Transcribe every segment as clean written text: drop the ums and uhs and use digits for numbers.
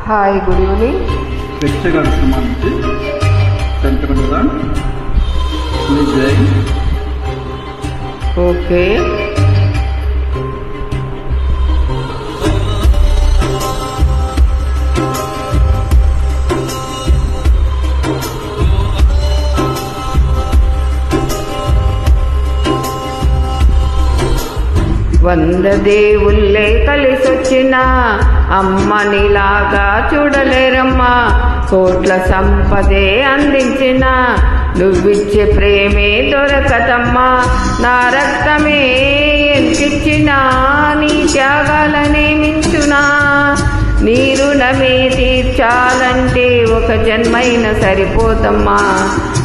Hi, good evening. వెచ్చగడుతున్నా నుంచి సెంటర్గా జై. Okay, వంద దేవుళ్ళే కలిసొచ్చిన అమ్మనిలాగా చూడలేరమ్మా. కోట్ల సంపదే అందించిన నువ్విచ్చే ప్రేమే దొరకదమ్మా. నా రక్తమే ఎంతిచ్చినా నీ త్యాగాలనే మించునా. నీ రుణమే తీర్చాలంటే ఒక జన్మైన సరిపోతమ్మా.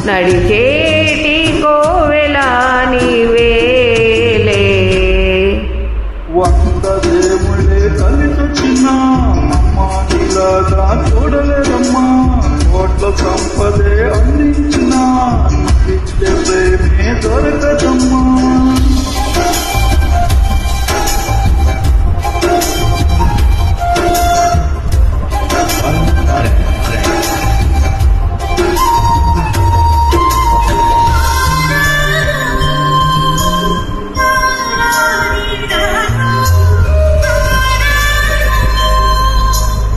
నడిచేటి కోవెల నీవేలే. వంద దేవుళ్ళే కలిసొచ్చిన అమ్మానిలాగా చూడలేదమ్మా. కోట్ల సంపదే అందించిన ప్రేమే దొరకదమ్మా.